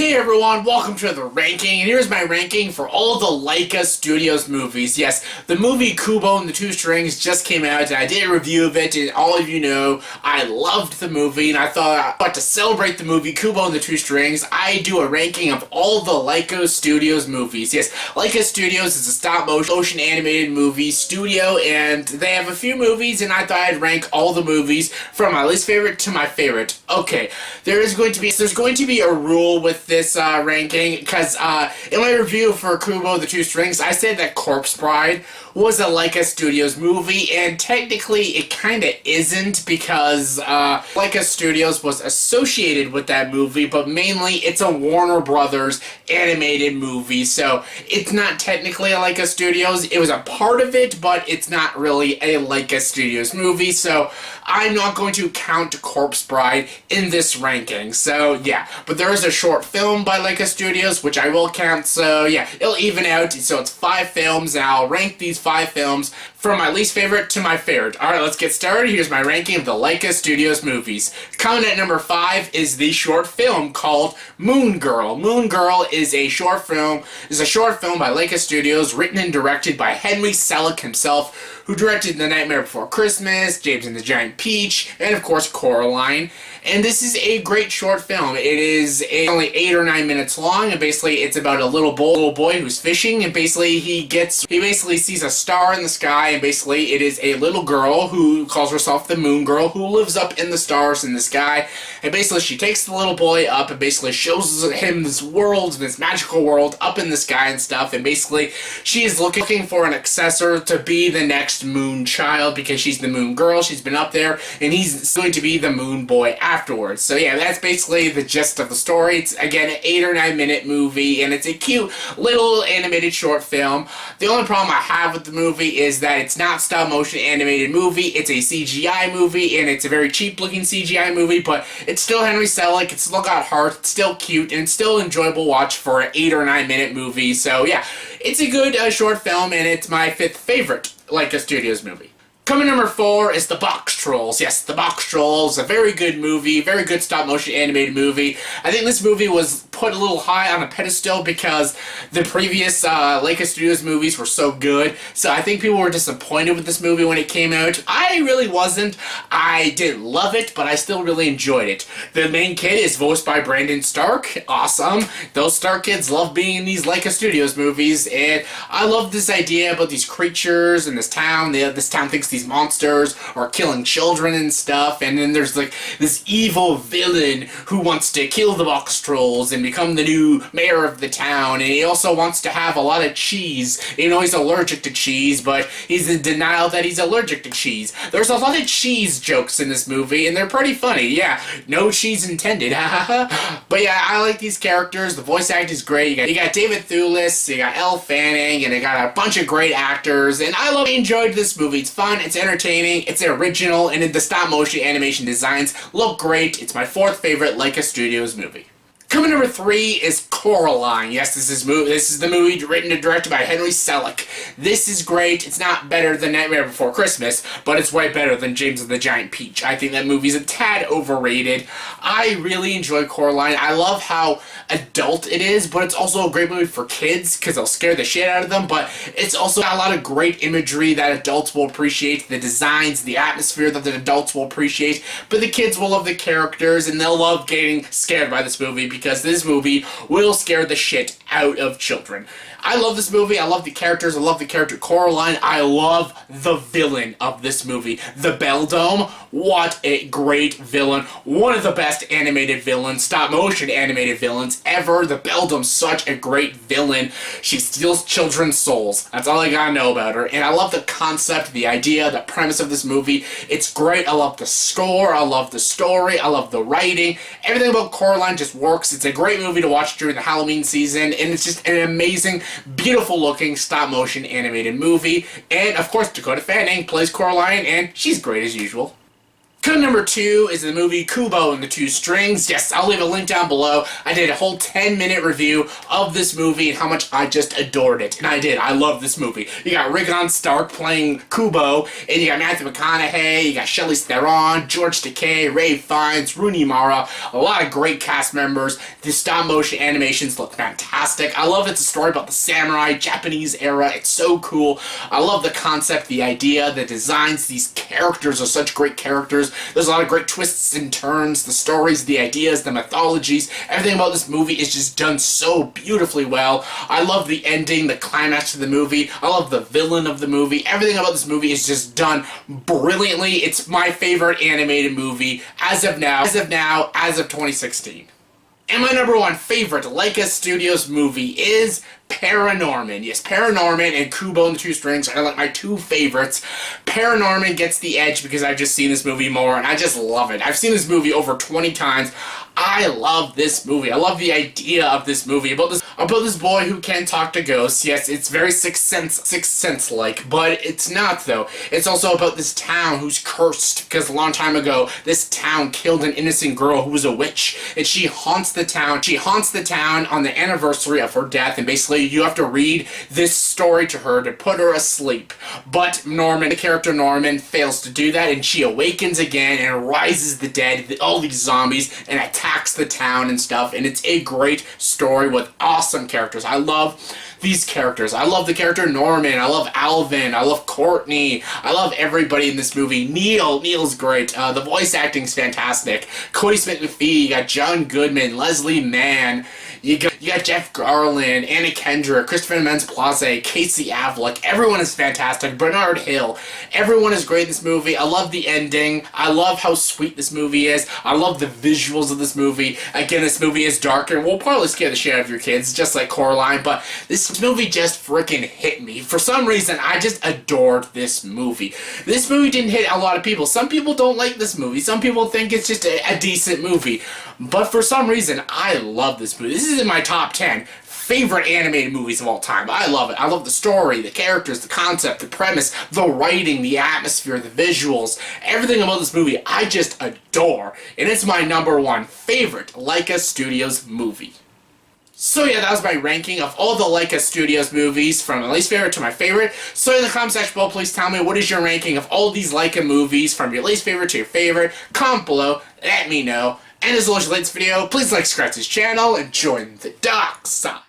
Hey everyone, welcome to the ranking, and here's my ranking for all the Laika Studios movies. Yes, the movie Kubo and the Two Strings just came out, and I did a review of it, and all of you know I loved the movie, and I thought to celebrate the movie Kubo and the Two Strings, I do a ranking of all the Laika Studios movies. Yes, Laika Studios is a stop-motion animated movie studio, and they have a few movies, and I thought I'd rank all the movies from my least favorite to my favorite. Okay, there's going to be a rule with this ranking, because in my review for Kubo the Two Strings, I said that Corpse Bride was a Laika Studios movie, and technically it kinda isn't, because Laika Studios was associated with that movie, but mainly it's a Warner Brothers animated movie, so it's not technically a Laika Studios. It was a part of it, but it's not really a Laika Studios movie, so I'm not going to count Corpse Bride in this ranking. So yeah, but there is a short film by Laika Studios, which I will count, so yeah, it'll even out. So it's 5 films, and I'll rank these 5 films from my least favorite to my favorite. Alright, let's get started. Here's my ranking of the Laika Studios movies. Coming at number 5 is the short film called Moon Girl. Moon Girl is a short film by Laika Studios, written and directed by Henry Selick himself, who directed The Nightmare Before Christmas, James and the Giant Peach, and of course Coraline. And this is a great short film. It is only 8 or 9 minutes long, and basically it's about a little boy who's fishing, and basically he basically sees a star in the sky, and basically it is a little girl who calls herself the Moon Girl, who lives up in the stars in the sky, and basically she takes the little boy up and basically shows him this world, this magical world up in the sky and stuff, and basically she is looking for an successor to be the next Moon Child, because she's the Moon Girl, she's been up there, and he's going to be the Moon Boy afterwards. So yeah, that's basically the gist of the story. It's, again, an 8 or 9 minute movie, and it's a cute little animated short film. The only problem I have with the movie is that it's not stop motion animated movie, it's a CGI movie, and it's a very cheap looking CGI movie, but it's still Henry Selick, it's still got heart, it's still cute, and it's still an enjoyable watch for an 8 or 9 minute movie. So yeah, it's a good short film, and it's my 5th favorite Laika Studios movie. Coming number 4 is the Boxtrolls. Yes, the Boxtrolls, a very good movie, very good stop-motion animated movie. I think this movie was put a little high on a pedestal because the previous Laika Studios movies were so good, so I think people were disappointed with this movie when it came out. I really wasn't. I didn't love it, but I still really enjoyed it. The main kid is voiced by Brandon Stark. Awesome. Those Stark kids love being in these Laika Studios movies, and I love this idea about these creatures in this town. This town thinks these monsters are killing children and stuff, and then there's like this evil villain who wants to kill the Boxtrolls and become the new mayor of the town, and he also wants to have a lot of cheese. You know, he's allergic to cheese, but he's in denial that he's allergic to cheese. There's a lot of cheese jokes in this movie, and they're pretty funny. Yeah, no cheese intended. But yeah, I like these characters. The voice acting is great. You got David Thewlis, you got Elle Fanning, and you got a bunch of great actors, and I enjoyed this movie. It's fun, it's entertaining, it's original, and the stop-motion animation designs look great. It's my 4th favorite Laika Studios movie. Coming number 3 is Coraline. Yes, this is the movie written and directed by Henry Selick. This is great. It's not better than Nightmare Before Christmas, but it's way better than James and the Giant Peach. I think that movie's a tad overrated. I really enjoy Coraline. I love how adult it is, but it's also a great movie for kids, because it'll scare the shit out of them, but it's also got a lot of great imagery that adults will appreciate, the designs, the atmosphere that the adults will appreciate, but the kids will love the characters, and they'll love getting scared by this movie, because this movie will scare the shit out of children. I love this movie. I love the characters. I love the character Coraline. I love the villain of this movie, the Beldome. What a great villain. One of the best animated villains, stop-motion animated villains ever. The Beldome's such a great villain. She steals children's souls. That's all I gotta know about her. And I love the concept, the idea, the premise of this movie. It's great. I love the score. I love the story. I love the writing. Everything about Coraline just works. It's a great movie to watch during the Halloween season, and it's just an amazing, beautiful looking stop-motion animated movie. And of course, Dakota Fanning plays Coraline, and she's great as usual. Cut number 2 is the movie Kubo and the Two Strings. Yes, I'll leave a link down below. I did a whole 10-minute review of this movie and how much I just adored it. And I did. I love this movie. You got Rickon Stark playing Kubo, and you got Matthew McConaughey, you got Charlize Theron, George Takei, Ray Fiennes, Rooney Mara, a lot of great cast members. The stop-motion animations look fantastic. I love it's a story about the samurai, Japanese era. It's so cool. I love the concept, the idea, the designs. These characters are such great characters. There's a lot of great twists and turns, the stories, the ideas, the mythologies. Everything about this movie is just done so beautifully well. I love the ending, the climax of the movie. I love the villain of the movie. Everything about this movie is just done brilliantly. It's my favorite animated movie as of 2016. And my number 1 favorite Laika Studios movie is ParaNorman. Yes, ParaNorman and Kubo and the Two Strings are like my 2 favorites. ParaNorman gets the edge because I've just seen this movie more and I just love it. I've seen this movie over 20 times. I love this movie. I love the idea of this movie about this boy who can talk to ghosts. Yes, it's very Sixth Sense like, but it's not though. It's also about this town who's cursed because a long time ago this town killed an innocent girl who was a witch, and she haunts the town. She haunts the town on the anniversary of her death, and basically you have to read this story to her to put her asleep. But Norman, the character Norman, fails to do that, and she awakens again and rises the dead, all these zombies, and attacks the town and stuff, and it's a great story with awesome characters. I love these characters. I love the character Norman. I love Alvin. I love Courtney. I love everybody in this movie. Neil's great. The voice acting's fantastic. Cody Smith-McPhee. You got John Goodman, Leslie Mann. You got Jeff Garlin, Anna Kendrick, Christopher Mintz-Plasse, Casey Affleck. Everyone is fantastic. Bernard Hill. Everyone is great in this movie. I love the ending. I love how sweet this movie is. I love the visuals of this movie. Again, this movie is darker and will probably scare the shit out of your kids, just like Coraline, but this movie just freaking hit me. For some reason, I just adored this movie. This movie didn't hit a lot of people. Some people don't like this movie. Some people think it's just a decent movie. But for some reason, I love this movie. This is in my top 10 favorite animated movies of all time. I love it. I love the story, the characters, the concept, the premise, the writing, the atmosphere, the visuals. Everything about this movie I just adore. And it's my number 1 favorite Laika Studios movie. So yeah, that was my ranking of all the Laika Studios movies from my least favorite to my favorite. So in the comment section below, please tell me what is your ranking of all these Laika movies from your least favorite to your favorite. Comment below, let me know. And as always, if you like this video, please like, subscribe to this channel, and join the dark side.